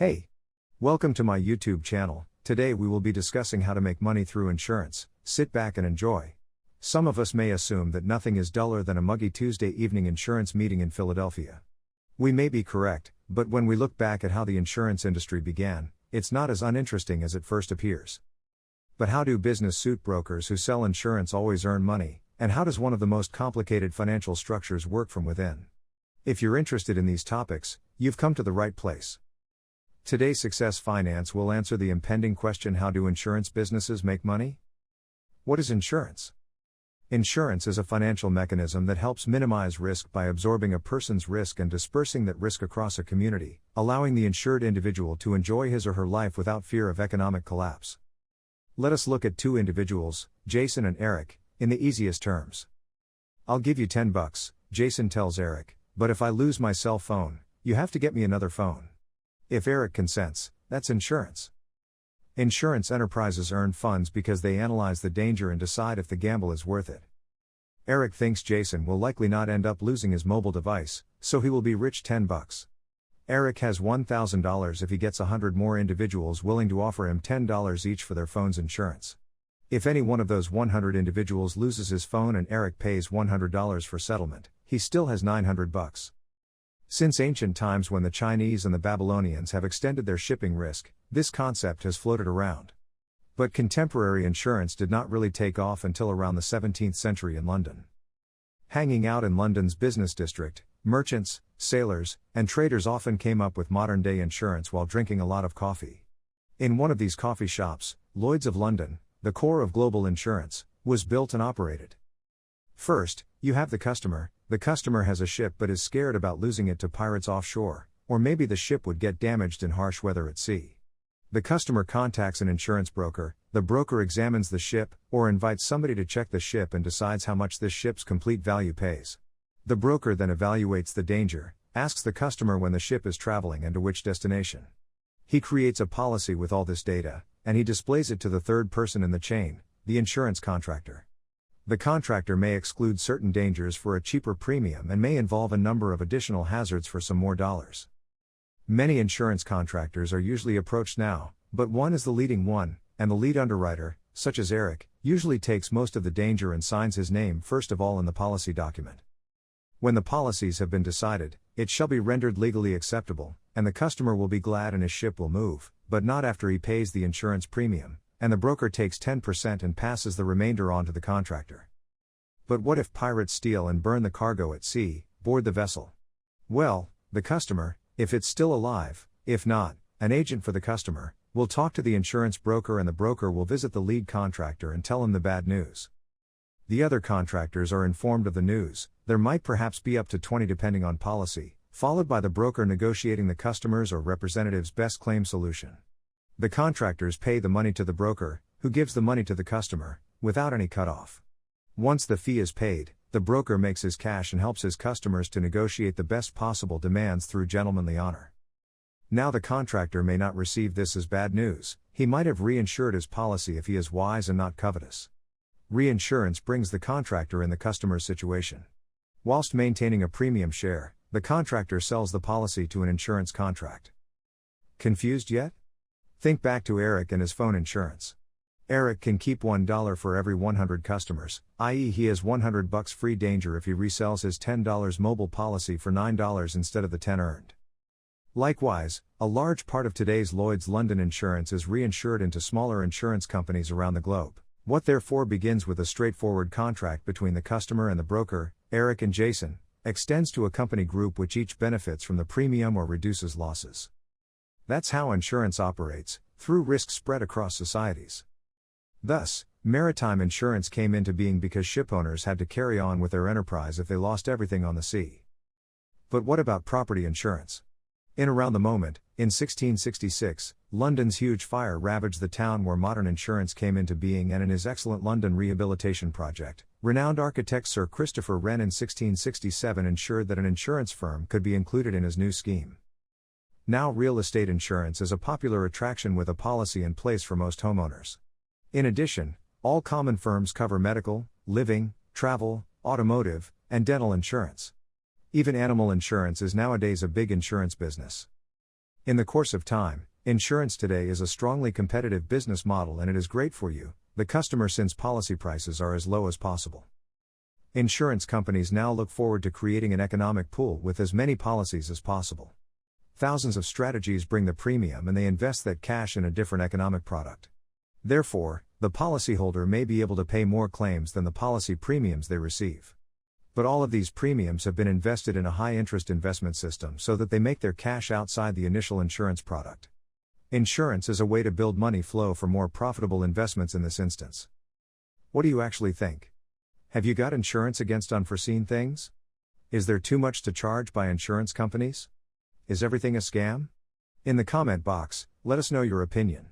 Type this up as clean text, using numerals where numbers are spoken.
Hey! Welcome to my YouTube channel. Today we will be discussing how to make money through insurance. Sit back and enjoy. Some of us may assume that nothing is duller than a muggy Tuesday evening insurance meeting in Philadelphia. We may be correct, but when we look back at how the insurance industry began, it's not as uninteresting as it first appears. But how do business suit brokers who sell insurance always earn money, and how does one of the most complicated financial structures work from within? If you're interested in these topics, you've come to the right place. Today's Success Finance will answer the impending question: how do insurance businesses make money? What is insurance? Insurance is a financial mechanism that helps minimize risk by absorbing a person's risk and dispersing that risk across a community, allowing the insured individual to enjoy his or her life without fear of economic collapse. Let us look at two individuals, Jason and Eric, in the easiest terms. I'll give you $10, Jason tells Eric, but if I lose my cell phone, you have to get me another phone. If Eric consents, that's insurance. Insurance enterprises earn funds because they analyze the danger and decide if the gamble is worth it. Eric thinks Jason will likely not end up losing his mobile device, so he will be rich $10. Eric has $1,000 if he gets 100 more individuals willing to offer him $10 each for their phone's insurance. If any one of those 100 individuals loses his phone and Eric pays $100 for settlement, he still has $900. Since ancient times, when the Chinese and the Babylonians have extended their shipping risk, this concept has floated around. But contemporary insurance did not really take off until around the 17th century in London. Hanging out in London's business district, merchants, sailors, and traders often came up with modern-day insurance while drinking a lot of coffee. In one of these coffee shops, Lloyd's of London, the core of global insurance, was built and operated. First, you have the customer. The customer has a ship but is scared about losing it to pirates offshore, or maybe the ship would get damaged in harsh weather at sea. The customer contacts an insurance broker, the broker examines the ship, or invites somebody to check the ship and decides how much this ship's complete value pays. The broker then evaluates the danger, asks the customer when the ship is traveling and to which destination. He creates a policy with all this data, and he displays it to the third person in the chain, the insurance contractor. The contractor may exclude certain dangers for a cheaper premium and may involve a number of additional hazards for some more dollars. Many insurance contractors are usually approached now, but one is the leading one, and the lead underwriter, such as Eric, usually takes most of the danger and signs his name first of all in the policy document. When the policies have been decided, it shall be rendered legally acceptable, and the customer will be glad and his ship will move, but not after he pays the insurance premium, and the broker takes 10% and passes the remainder on to the contractor. But what if pirates steal and burn the cargo at sea, board the vessel? Well, the customer, if it's still alive, if not, an agent for the customer, will talk to the insurance broker, and the broker will visit the lead contractor and tell him the bad news. The other contractors are informed of the news. There might perhaps be up to 20 depending on policy, followed by the broker negotiating the customer's or representative's best claim solution. The contractors pay the money to the broker, who gives the money to the customer, without any cutoff. Once the fee is paid, the broker makes his cash and helps his customers to negotiate the best possible demands through gentlemanly honor. Now the contractor may not receive this as bad news. He might have reinsured his policy if he is wise and not covetous. Reinsurance brings the contractor in the customer's situation. Whilst maintaining a premium share, the contractor sells the policy to an insurance contract. Confused yet? Think back to Eric and his phone insurance. Eric can keep $1 for every 100 customers, i.e. he has $100 free danger if he resells his $10 mobile policy for $9 instead of the $10 earned. Likewise, a large part of today's Lloyd's London insurance is reinsured into smaller insurance companies around the globe. What therefore begins with a straightforward contract between the customer and the broker, Eric and Jason, extends to a company group which each benefits from the premium or reduces losses. That's how insurance operates, through risk spread across societies. Thus, maritime insurance came into being because shipowners had to carry on with their enterprise if they lost everything on the sea. But what about property insurance? In around the moment, in 1666, London's huge fire ravaged the town where modern insurance came into being, and in his excellent London Rehabilitation Project, renowned architect Sir Christopher Wren in 1667 ensured that an insurance firm could be included in his new scheme. Now real estate insurance is a popular attraction with a policy in place for most homeowners. In addition, all common firms cover medical, living, travel, automotive, and dental insurance. Even animal insurance is nowadays a big insurance business. In the course of time, insurance today is a strongly competitive business model, and it is great for you, the customer, since policy prices are as low as possible. Insurance companies now look forward to creating an economic pool with as many policies as possible. Thousands of strategies bring the premium, and they invest that cash in a different economic product. Therefore, the policyholder may be able to pay more claims than the policy premiums they receive. But all of these premiums have been invested in a high-interest investment system so that they make their cash outside the initial insurance product. Insurance is a way to build money flow for more profitable investments in this instance. What do you actually think? Have you got insurance against unforeseen things? Is there too much to charge by insurance companies? Is everything a scam? In the comment box, let us know your opinion.